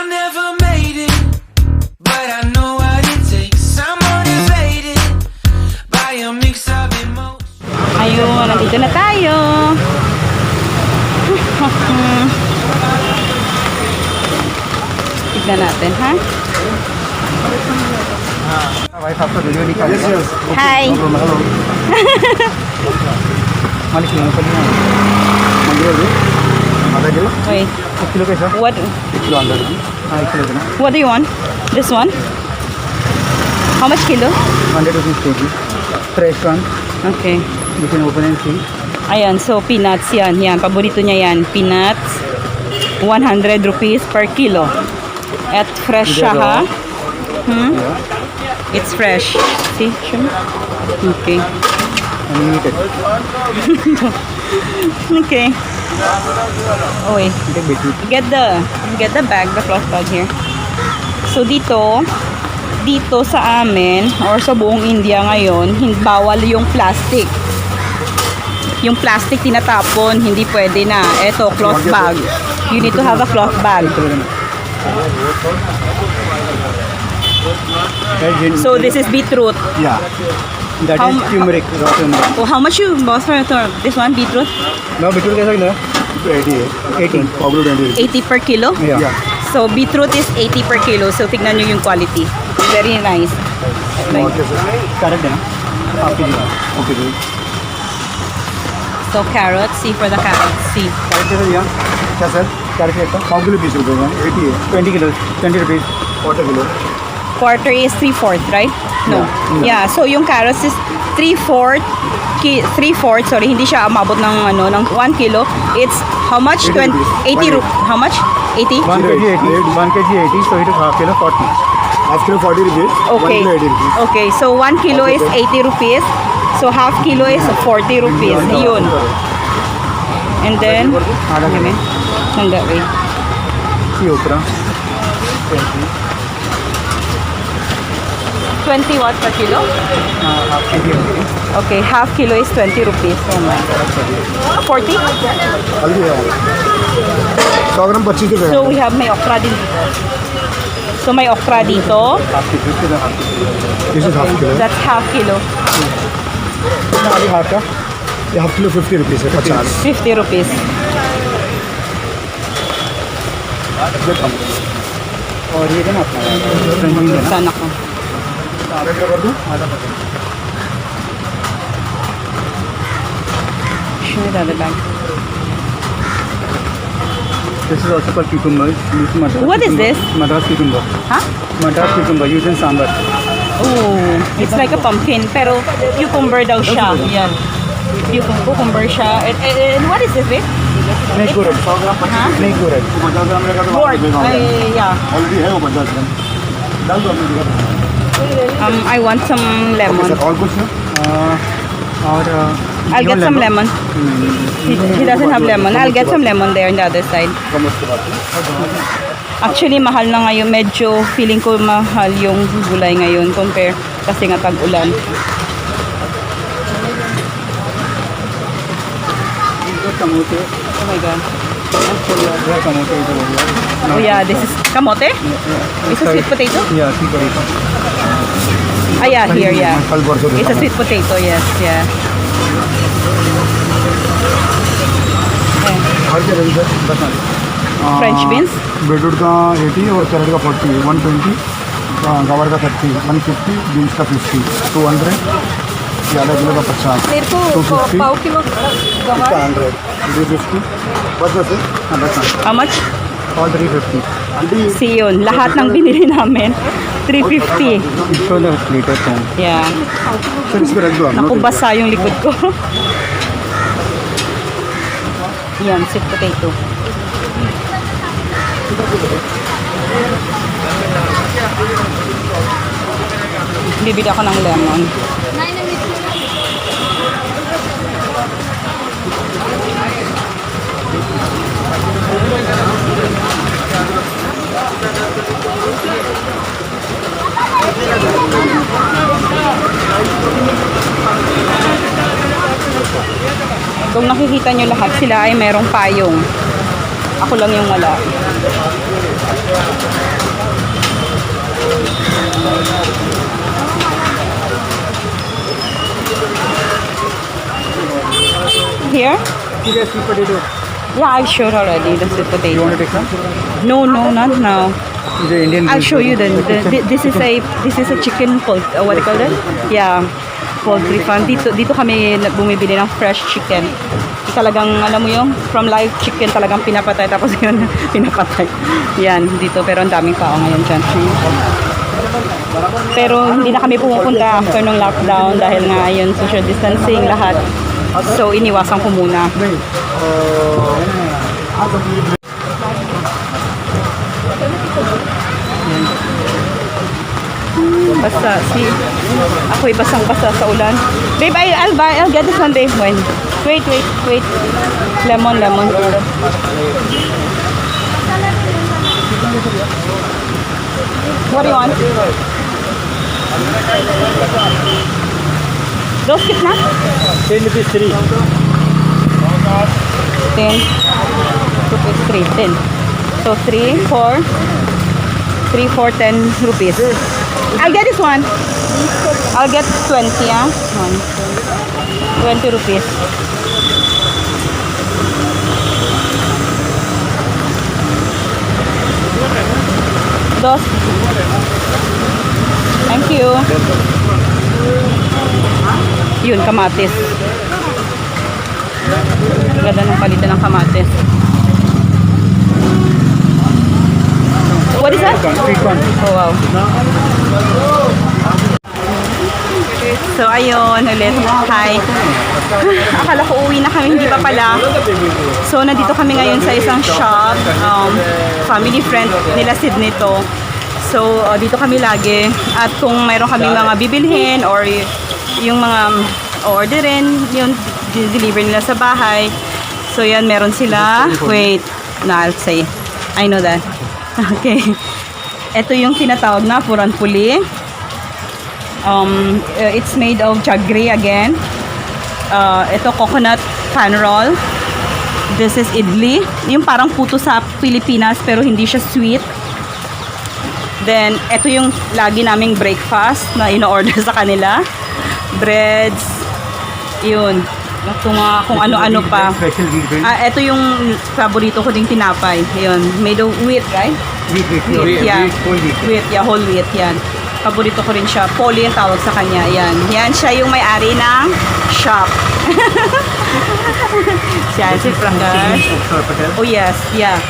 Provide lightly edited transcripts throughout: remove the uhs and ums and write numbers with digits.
never made it, but I know what it takes. I'm motivated by a mix of emotions. Ayun, nandito na tayo. Tignan natin, ha? Hi! Wait. What do you want? This one? How much kilo? 100 rupees kg. Fresh one. Okay. You can open and see. Ayan, so peanuts yan. Yan, paborito niya yan. Peanuts. 100 rupees per kilo. At fresh siya, ha? It's fresh. See? Sure. Okay. Unlimited. Okay. Oh, wait. Take beetroot. Get the bag, the cloth bag here. So dito sa amin or sa buong India ngayon, bawal yung plastic. Yung plastic tinatapon, hindi pwede na. Ito, cloth bag. You need to have a cloth bag. So this is beetroot. Yeah. That is turmeric. Raw turmeric. Oh, how much you bought for this one, beetroot? Now beetroot कैसा किलो है? 80. Pablo 20. 80 per kilo? Yeah. So beetroot is 80 per kilo. So tignan nyo yung quality. Very nice. Correct है ना? आपके लिए. Okay. So carrots, see for the carrots, see. Correct है भैया. क्या sir? Correct है तो. पाव किलो 20 रुपए में. 80 है. 20 किलो. 20 rupees. Quarter kilo. Quarter is 3/4, right? No. Yeah, so yung carrots is 3/4, sorry, hindi siya umabot ng ng 1 kilo. It's how much? 80 80 how much? 80? 1 kg 80. 1 kg 80. So it is half kilo 40. Half kilo 40 rupees. Okay. 1 kilo 80 rupees. Okay, so 1 kilo is 80 rupees. So half kilo is 40 rupees. Yun. And then, on that way. See okra. 20 what per kilo? Half kg. Okay, half kilo is 20 rupees. Oh my God. 40? हल्दी है 100 ग्राम 25 रुपए. So we have may okra din dito. So may okra dito. Half kilo. This is half kilo. That's half kilo. अभी हाफ का ये half kilo 50 रुपीस है 50. 50 rupees. और ये ना अपना Sana ko. कर दूं आधा पकड़. Show the other bag. This is also called cucumber. What is this? Madras cucumber. Huh? Madras cucumber used in sambar. Oh, it's like a pumpkin, pero cucumber daw siya. Yan. Cucumber siya. And what is this, babe? Snake gourd. 100 gram 25. Snake gourd. 50 ग्राम का तो Gourd. Yeah. Already है वो 50 ग्राम. डाल दो अपने. I want some lemon. और कुछ ना और I'll get some lemon. He doesn't have lemon. I'll get some lemon there on the other side. Actually, mahal na ngayon. Medyo feeling ko mahal yung gulay ngayon compare kasi nga tag-ulan. टमाटे. Oh my God. टमाटे इधर हो गया. Oh yeah, this is kamote? It's a sweet potato? Yeah, sweet potato. Ah yeah, here, yeah. कल परसों It's a sweet potato, yes, yeah. और क्या रेंज है बता. French beans? बीटरूट का 80 और कैरेट का 40. 120. गवार का 30. 150. बीन्स का 50. 200. ये आधा किलो का 50. मेरे को 250. पाव किलो इसका 100. 250. बस बस है. हाँ बस हाँ. How much? All 350. See yun, lahat ng binili namin, 350. Show the later time. Yeah. Sir, इसको रख दो आप. Naku, basa yung likod ko. Yan, sweet potato. Bibili ako ng lemon. Kung nakikita nyo lahat, sila ay merong payong. Ako lang yung wala. Here? Yes, sweet potato. Yeah, I showed already the sweet You want potato. to take some? No, not now. The Indian. I'll show you then. This is a chicken what do you call that? Yeah, poultry farm. Dito kami bumibili ng fresh chicken. Talagang alam mo yung from live chicken talagang pinapatay tapos yun pinapatay. Yan dito pero ang daming tao ngayon diyan. Pero hindi na kami pumupunta after ng lockdown dahil nga yun social distancing lahat. So iniwasan ko muna. Basta ako'y basang-basa sa ulan. Babe, I'll get this one, babe. Wait. Lemon. What do you want? Dos kitna? 10 rupees 3. 10 rupees 3, 10. So 3, 4, 10 rupees. I'll get this one. I'll get 20, yeah? 20 rupees. Dos. Thank you. Yun, kamatis. Ganda ng palitan ng kamatis. What is that? Sweet one. Oh, wow. So, ayun, ulit. Hi. Akala ko uwi na kami, hindi pa pala. So, nandito kami ngayon sa isang shop. Family friend nila Sydney to. So, dito kami lagi. At kung mayroon kami mga bibilhin or yung mga orderin, yun, deliver nila sa bahay. So, yan, meron sila. Wait, no, I'll say. I know that. Okay. Ito yung tinatawag na puran puli. It's made of jaggery again. Ito coconut pan roll. This is idli. Yung parang puto sa Pilipinas pero hindi siya sweet. Then, ito yung lagi naming breakfast na ino-order sa kanila. Breads. Yun. Kung ano-ano pa. Special wheat bread. Ito yung paborito ko ding tinapay. Yun. Made of wheat, right? Wheat, Yeah. whole wheat. Wheat, yeah, whole wheat, yan. Paborito ko rin siya. Polly ang tawag sa kanya, yan. Yan siya yung may-ari ng shop. Siya, si Prakash. Oh yes, yeah.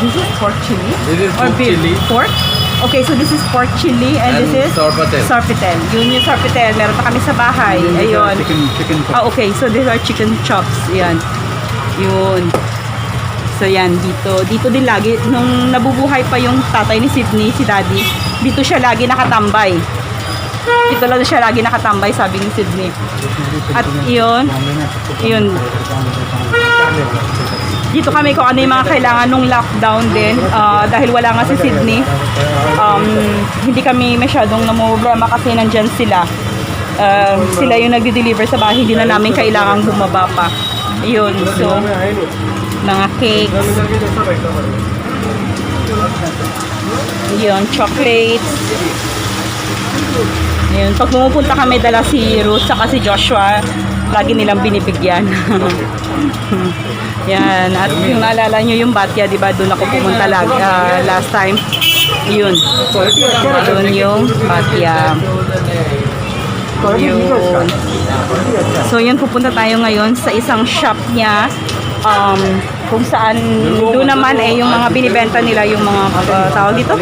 This is pork chili? This is Or pork beef? chili. Pork? Okay, so this is pork chili and this is? Sorpatel. Sorpatel. Yun yung sorpatel. Meron pa kami sa bahay. Ayun. Chicken. Okay, so these are chicken chops. Yan. Yun. So yan, dito din lagi, nung nabubuhay pa yung tatay ni Sydney, si Daddy, dito siya lagi nakatambay. Dito lang siya lagi nakatambay, sabi ni Sydney. At yun, dito kami kung ano yung mga kailangan nung lockdown din, dahil wala nga si Sydney. Hindi kami masyadong namumblema kasi nandyan sila. Sila yung nagde-deliver sa bahay, hindi na namin kailangang bumaba pa. Yun, so mga cakes. Yun, chocolates. Yun, pag pumupunta kami, dala si Ruth saka si Joshua, lagi nilang binibigyan. Yan, at yung naalala nyo yung Batya, di ba? Doon ako pumunta last time. Yun. Doon yung Batya. Yun. So yun, pupunta tayo ngayon sa isang shop niya. Kung saan doon naman yung mga binibenta nila yung mga tawag dito,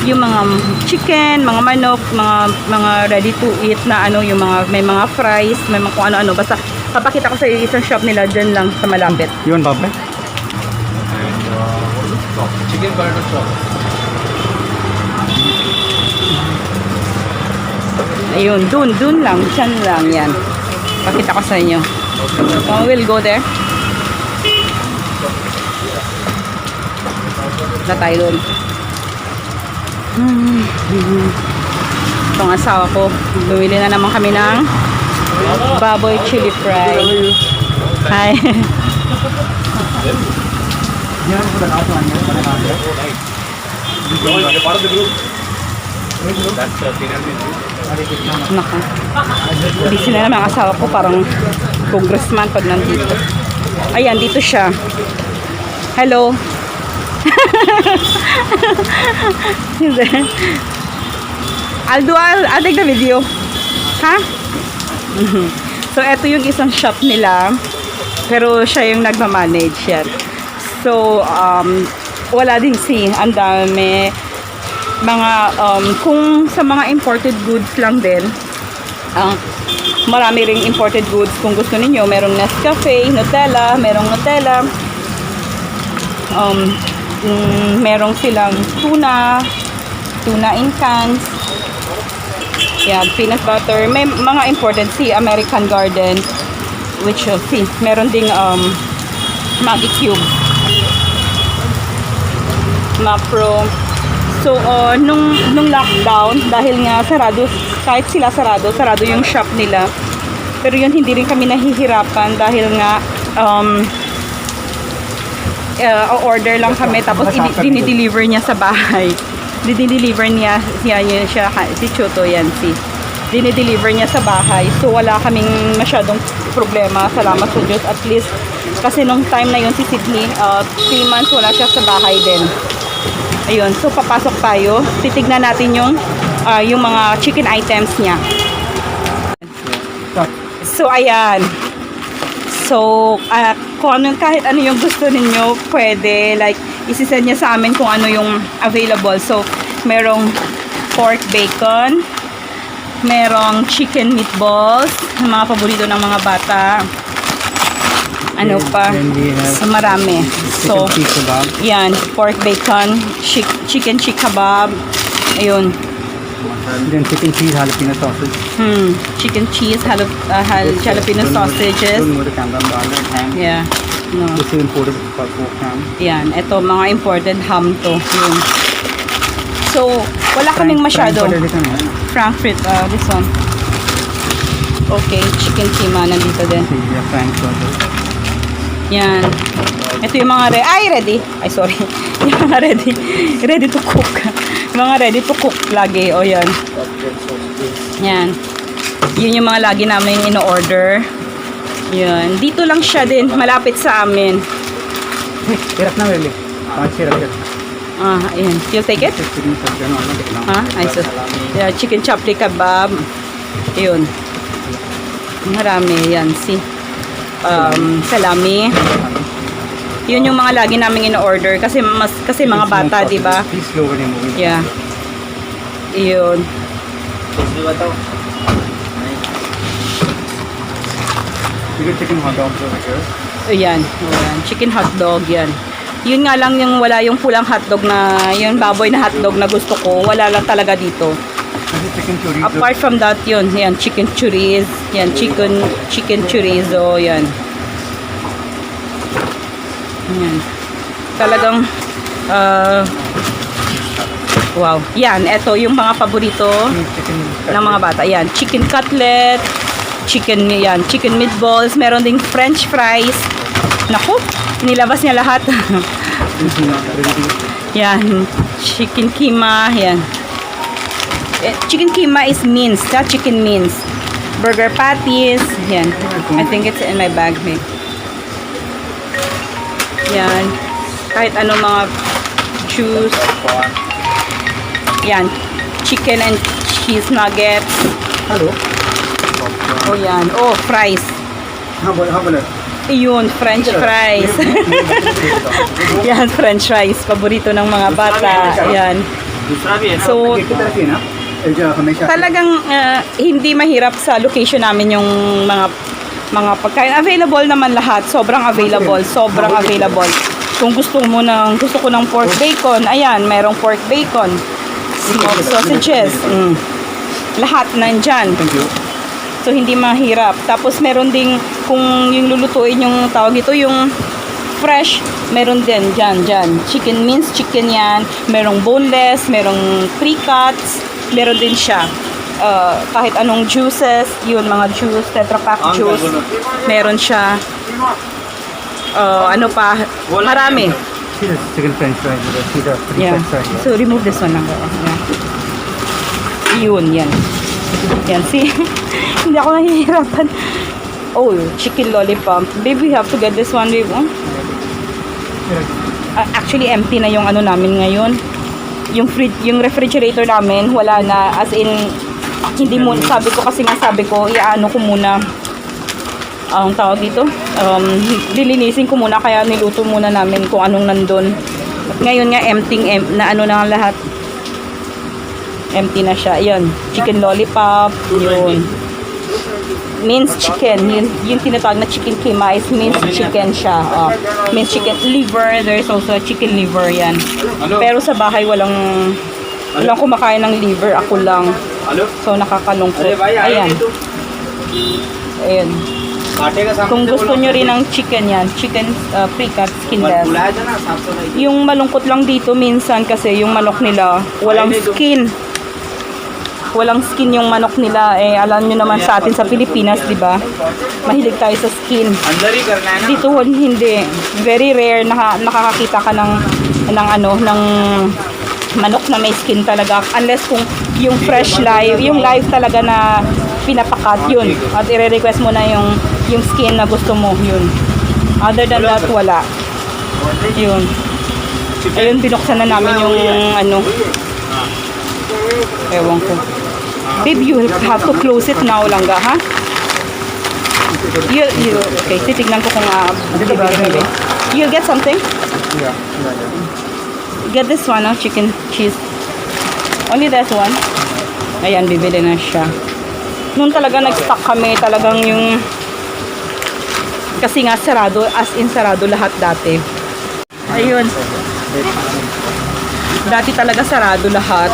yung mga chicken, mga manok, mga ready to eat na yung mga may mga fries, may mga kung ano-ano. Basta papakita ko sa isang shop nila dyan lang sa malapit. Yun, Papa? Chicken butter chop. Ayun, dun lang, dyan lang yan. Pakita ko sa inyo. So we'll go there. Na tayo doon. Itong asawa ko, bumili na naman kami ng baboy chili fry. Hi. You're part of the group. That's Pyramid Group. Naka. Busy na naman ang asawa ko, parang congressman pag nandito. Ayan, dito siya. Hello. I'll take the video. Ha? So, eto yung isang shop nila. Pero siya yung nagmamanage yan. So, wala din ang dami. Mga, kung sa mga imported goods lang din, marami ring imported goods. Kung gusto ninyo, merong Nescafe, Nutella, merong Nutella. Merong silang tuna in cans. Yan, peanut butter. May mga imported, American Garden, which you'll see. Meron ding Maggi Cube. Macro. So, nung lockdown, dahil nga sarado, kahit sila sarado yung shop nila. Pero yun, hindi rin kami nahihirapan dahil nga order lang kami, tapos dinideliver niya sa bahay. Dinideliver niya si Choto yan, dinideliver niya sa bahay. So, wala kaming masyadong problema. Salamat sa Diyos. At least, kasi nung time na yun si Sydney, 3 months wala siya sa bahay din. Ayun, so papasok tayo. Titignan natin yung mga chicken items niya. So, ayan. So, kahit ano yung gusto ninyo, pwede. Like, isisend niya sa amin kung ano yung available. So, merong pork bacon. Merong chicken meatballs. Yung mga paborito ng mga bata. Ano pa? So, marami. So, yan. Pork bacon. Chicken cheek kebab. Ayun. Then chicken cheese jalapeno sausage. Chicken cheese, jalapeno sausages. Yeah. No. This is imported pork ham. Yan. Ito, mga imported ham to. Yun. So, wala kaming masyado. Frankfurt, this one. Okay, chicken kima nandito din. Yan. Ito yung mga ready. Ay, sorry. Yung mga ready to cook. Mga ready to cook lagi. O, yan. Yan. Yun yung mga lagi namin in-order. Yan. Dito lang siya din. Malapit sa amin. Hirap na, really. Ayan. You'll take it? Ay, so, yeah, chicken chapli kebab. Yun. Marami. Yan. Salami. Yun yung mga lagi namin in-order kasi mga bata, di ba? Yeah. Yun. Chicken hot dog over here. Ayan. Chicken hotdog, yan. Yun nga lang yung wala yung pulang hotdog na, yung baboy na hotdog na gusto ko. Wala lang talaga dito. Chicken chorizo. Apart from that, yun. Yan, chicken chorizo. Yan, chicken chorizo. Yan. Yan. Talagang, wow. Yan, eto yung mga paborito ng mga bata. Yan, chicken cutlet, chicken meatballs, meron ding french fries. Naku, nilabas niya lahat. Yan, chicken kima, yan. Chicken kima is minced, not chicken mince. Burger patties, yan. I think it's in my bag, maybe. Yan. Kahit ano mga juice. Yan. Chicken and cheese nuggets. Hello. Oh, yan. Oh, fries. How about it? Iyon, french fries. Yan, french fries. Paborito ng mga bata. Yan. So, talagang hindi mahirap sa location namin yung mga pagkain. Available naman lahat. Sobrang available. Kung gusto ko ng pork bacon, ayan, merong pork bacon. Smoked sausages. Lahat nandyan. Thank you. So, hindi mahirap. Tapos, meron ding, kung yung lulutuin yung tawag ito, yung fresh, meron din dyan. Chicken mince, chicken yan. Merong boneless, merong pre-cuts. Meron din siya. Kahit anong juices, yun, mga juice, Tetra Pak juice. Meron siya. Ano pa, marami. See the chicken french fries. See the free Yeah. french fries. So, remove this one lang. Yeah. Yun, yan. Yan, see? Hindi ako nahihirapan. Oh, chicken lollipop. Baby, we have to get this one, babe. Oh. Actually, empty na yung ano namin ngayon. Yung refrigerator namin, wala na. As in, hindi mo, sabi ko, iaano ko muna. Ang tawag dito, lilinisin ko muna, kaya niluto muna namin kung anong nandun. Ngayon nga, na ano na lahat. Empty na siya. Yan, chicken lollipop, yun. Minced chicken, yung tinatawag na chicken kima is minced chicken siya. Minced chicken liver, there's also chicken liver yan. Pero sa bahay walang kumakain ng liver, ako lang. So nakakalungkot. Ayan. Ayan. Kung gusto nyo rin ng chicken yan, chicken pre-cut skinless. Yung malungkot lang dito minsan kasi yung manok nila, walang skin. Walang skin yung manok nila. Eh, alam nyo naman sa atin sa Pilipinas, di ba? Mahilig tayo sa skin. Dito hindi. Very rare nakakakita ka ng manok na may skin talaga. Unless kung yung fresh live, yung live talaga na pinapakat yun. At i-request mo na yung skin na gusto mo, yun. Other than that, wala. Yun. Ayun, binuksan na namin yung ewan ko. Babe, you have to close it now lang ga, ha? Okay, titignan ko kung you'll get something? Yeah. Get this one, chicken cheese. Only that one. Ayan, bibili na siya. Noon talaga nag-stock kami, talagang yung kasi nga sarado, as in sarado lahat dati. Ayun. Dati talaga sarado lahat.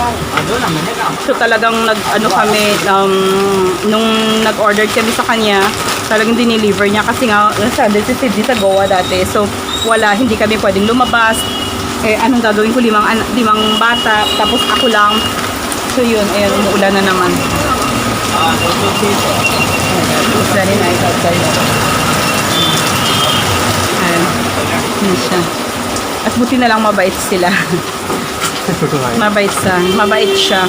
So talagang kami, nung nag-order kami sa kanya, talagang dineliver niya kasi nga nasa Goa dati. So wala, hindi kami pwedeng lumabas. Eh anong gagawin ko, limang bata, tapos ako lang. So yun, ayun, umuulan na naman. It's very nice outside. Ayun, yun siya. At buti na lang mabait sila. Mabait siya.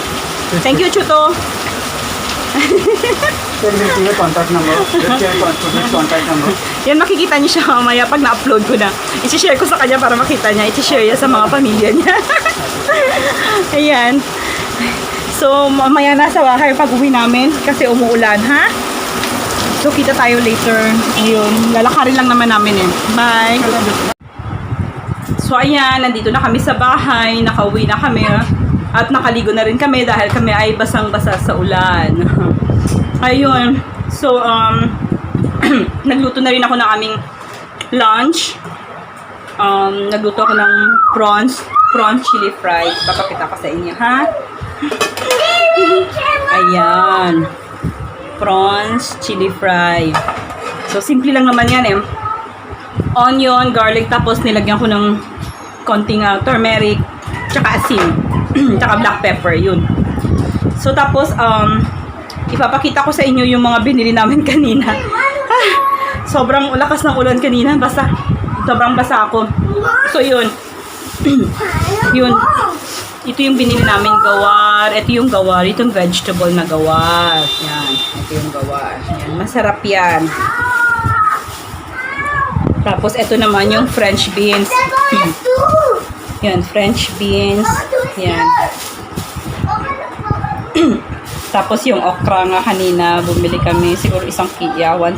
Thank you, Chuto. Contact number. Contact number. Yan, makikita niyo siya mamaya pag na-upload ko na. I-share ko sa kanya para makita niya. I-share niya sa mga pamilya niya. Ayan. So, mamaya na sa bahay pag uwi namin kasi umuulan, ha? So, kita tayo later. Ayun. Lalakarin lang naman namin eh. Bye! So ayan, nandito na kami sa bahay, nakauwi na kami at nakaligo na rin kami dahil kami ay basang-basa sa ulan. Ayun, so nagluto na rin ako ng aming lunch. Nagluto ako ng prawn chili fries. Papakita ko sa inyo, ha? Ayan, prawns chili fry. So simple lang naman yan eh. Onion, garlic, tapos nilagyan ko ng konting turmeric, tsaka asin, tsaka black pepper, yun. So tapos, ipapakita ko sa inyo yung mga binili namin kanina. Sobrang lakas ng ulan kanina, sobrang basa ako. So yun, yun, ito yung binili namin gawar, ito yung gawar, ito yung vegetable na gawar. Yan, ito yung gawar. Yan, masarap yan. Tapos, ito naman yung French beans. Yan, French beans. Yan. Tapos, yung okra nga kanina, bumili kami. Siguro 1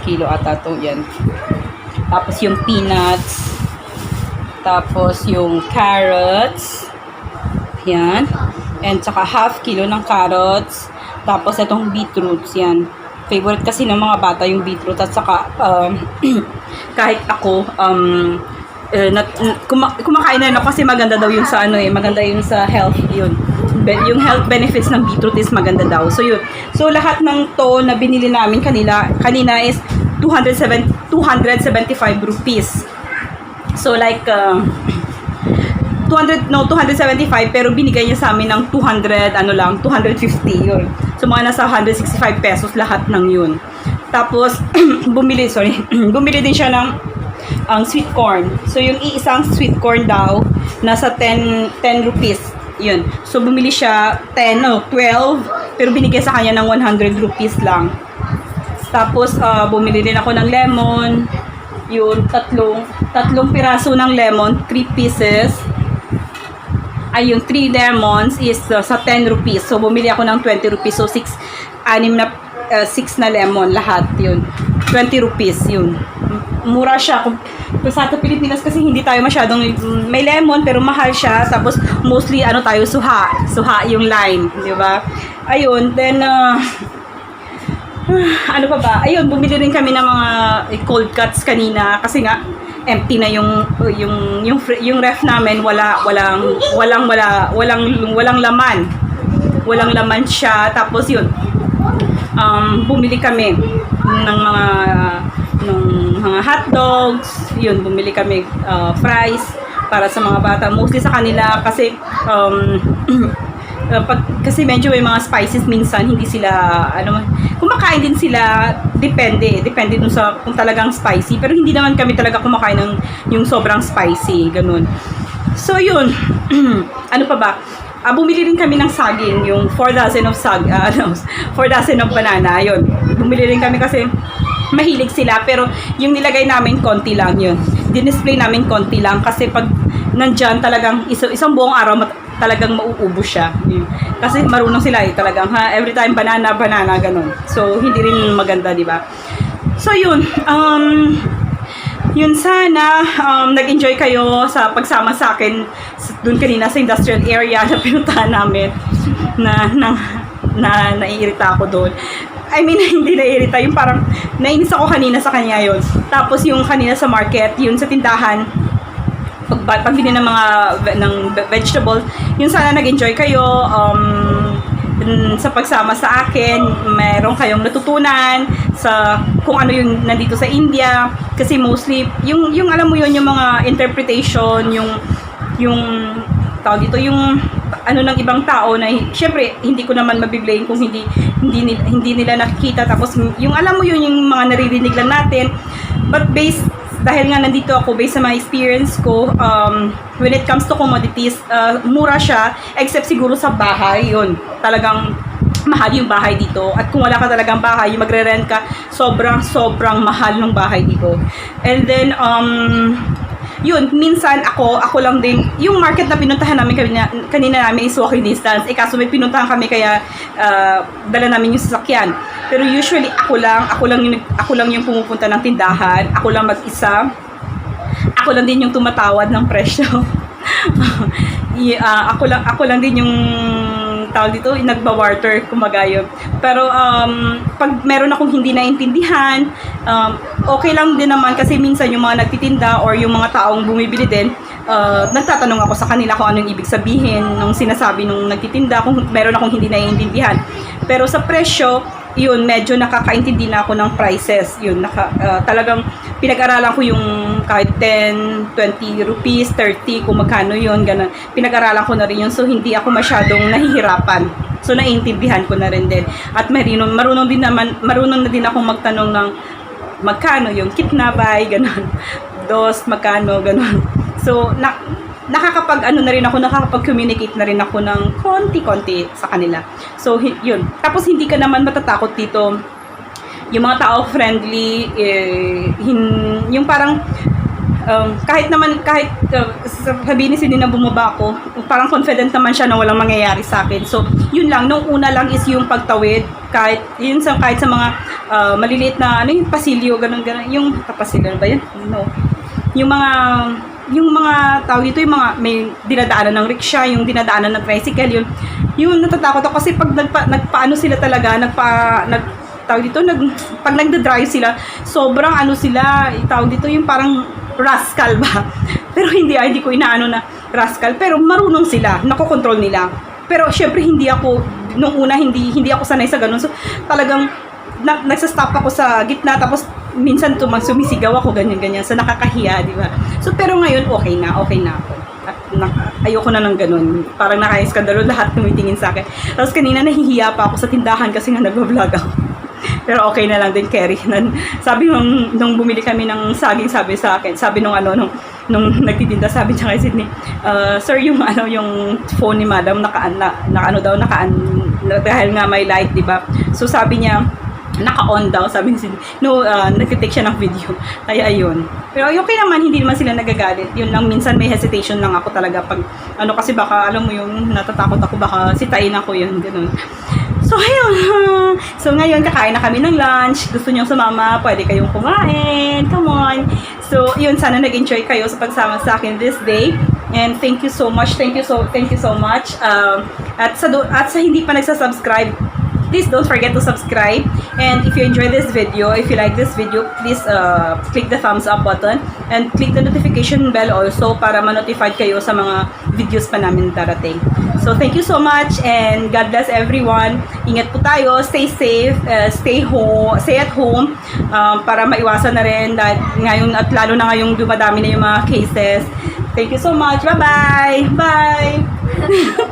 kilo ata to. Yan. Tapos, yung peanuts. Tapos, yung carrots. Yan. And, saka half kilo ng carrots. Tapos, itong beetroots. Yan. Favorite kasi ng mga bata yung beetroot at saka kahit ako kumakain na ako kasi maganda daw yung sa maganda yung sa health yun. Yung health benefits ng beetroot is maganda daw. So yun. So lahat ng to na binili namin kanina is 275 rupees. So like 275 pero binigay niya sa amin ng 250 yun. So mga nasa 165 pesos lahat ng yun. Tapos bumili din siya ng ang sweet corn. So, yung iisang sweet corn daw, nasa 10 rupees. Yun. So, bumili siya 12, pero binigay sa kanya ng 100 rupees lang. Tapos, bumili din ako ng lemon. Yun, tatlong piraso ng lemon, 3 pieces. Ay, yung 3 lemons is sa 10 rupees. So, bumili ako ng 20 rupees. So, 6 na lemon lahat. Yun. 20 rupees. Yun. Mura siya. Kung sa Pilipinas kasi hindi tayo masyadong may lemon pero mahal siya. Tapos, mostly, tayo, suha. Suha yung lime. Di ba? Ayun. Then, ano pa ba? Ayun, bumili rin kami ng mga cold cuts kanina kasi nga empty na yung ref namin, walang laman. Walang laman siya. Tapos yun, bumili kami ng mga hot dogs. Yun, bumili kami fries para sa mga bata. Mostly sa kanila kasi kasi medyo may mga spices minsan hindi sila kumakain din sila, depende dun sa kung talagang spicy, pero hindi naman kami talaga kumakain ng yung sobrang spicy, ganun. So yun, ano pa ba, bumili rin kami ng saging, yung 4 dozen of 4 dozen of banana. Yun, bumili rin kami kasi mahilig sila, pero yung nilagay namin konti lang. Yun, dinisplay namin konti lang kasi pag nandyan talagang isang buong araw talagang mauubos siya. Kasi marunong sila talagang every time banana ganun. So hindi rin maganda, di ba? So yun, yun sana nag-enjoy kayo sa pagsama sa akin dun kanina sa industrial area na pinuntahan namin na naiirita ako doon. I mean, hindi naiirita, yung parang nainis ako kanina sa kanya yun. Tapos yung kanina sa market, yun sa tindahan, pagbili ng mga vegetables, yun sana nag-enjoy kayo sa pagsama sa akin. Meron kayong natutunan sa kung ano yung nandito sa India, kasi mostly yung alam mo yun, yung mga interpretation, yung tawag dito, yung ng ibang tao na syempre hindi ko naman mabiblame kung hindi nila nakikita. Tapos yung alam mo yun, yung mga naririnig lang natin, but dahil nga nandito ako, based sa my experience ko, when it comes to commodities, mura siya, except siguro sa bahay. Yun, talagang mahal yung bahay dito. At kung wala ka talagang bahay, yung magre-rent ka, sobrang mahal ng bahay dito. And then, yun, minsan ako lang din, yung market na pinuntahan namin kanina namin is walking distance. Kaso may pinuntahan kami kaya dala namin yung sasakyan. Pero usually ako lang yung pumupunta ng tindahan, ako lang mag-isa. Ako lang din yung tumatawad ng presyo. Ako lang din yung tawag dito, nagba-barter, kumagayo. Pero pag meron akong hindi naintindihan, okay lang din naman kasi minsan yung mga nagtitinda or yung mga taong bumibili din, nagtatanong ako sa kanila kung anong ibig sabihin nung sinasabi nung nagtitinda, kung meron akong hindi naiintindihan. Pero sa presyo, yun, medyo nakakaintindi na ako ng prices. Yun, talagang pinag-aralan ko yung kahit 10, 20 rupees, 30, kung magkano yun, ganun. Pinag-aralan ko na rin yun, so hindi ako masyadong nahihirapan. So naiintindihan ko na rin din. At marunong na din akong magtanong ng magkano yung kitnabay, ganun. Dos, magkano, ganun. So, nakakapag-communicate na rin ako ng konti-konti sa kanila. So, yun. Tapos, hindi ka naman matatakot dito. Yung mga tao friendly, yung parang, kahit sabihin ni na bumaba ako, parang confident naman siya na walang mangyayari sa akin. So, yun lang. Nung una lang is yung pagtawid, kahit sa mga maliliit na, yung pasilyo, ganun. Yung pasilyo ba yun? No. Yung mga tao dito, yung mga may dinadaanan ng rickshaw, yung dinadaanan ng tricycle, yung natatakot ako kasi pag nagpaano sila talaga, pag nagda-drive sila, sobrang sila, tawag dito, yung parang rascal ba? Pero hindi ko inaano na rascal, pero marunong sila, nakokontrol nila. Pero syempre nung una hindi ako sanay sa ganun. So talagang nagsastop ako sa gitna, tapos minsan sumisigaw ako, ganyan. So nakakahiya, di ba? So pero ngayon okay na ako. At ayoko na ng ganun. Parang nakaiskandalo, lahat tumitingin sa akin. Tapos kanina nahihiya pa ako sa tindahan kasi nga nagbablog ako. Pero okay na lang din carry. Sabi nung bumili kami ng saging, sabi sa akin, sabi nung nung nagtitinda, sabi niya kay Sydney, sir, yung phone ni madam dahil nga may light, di ba? So sabi niya, naka-on daw, sabi ni Sydney. No, nag-take siya ng video. Kaya ayun. Pero okay naman, hindi naman sila nagagalit. Yun lang, minsan may hesitation lang ako talaga pag, kasi baka, alam mo yung natatakot ako, baka sitain ako yun, ganun. So, ayun. So, ngayon, kakain na kami ng lunch. Gusto nyo sumama, pwede kayong kumain. Come on. So, yun, sana nag-enjoy kayo sa pagsama sa akin this day. And thank you so much. Thank you so much. At sa hindi pa nagsasubscribe, please don't forget to subscribe. And if you enjoy this video, if you like this video, please click the thumbs up button and click the notification bell also para ma-notified kayo sa mga videos pa namin darating. So thank you so much and God bless everyone. Ingat po tayo, stay safe, stay at home para maiwasan na rin dahil ngayon at lalo na ngayong dumadami na yung mga cases. Thank you so much. Bye-bye. Bye.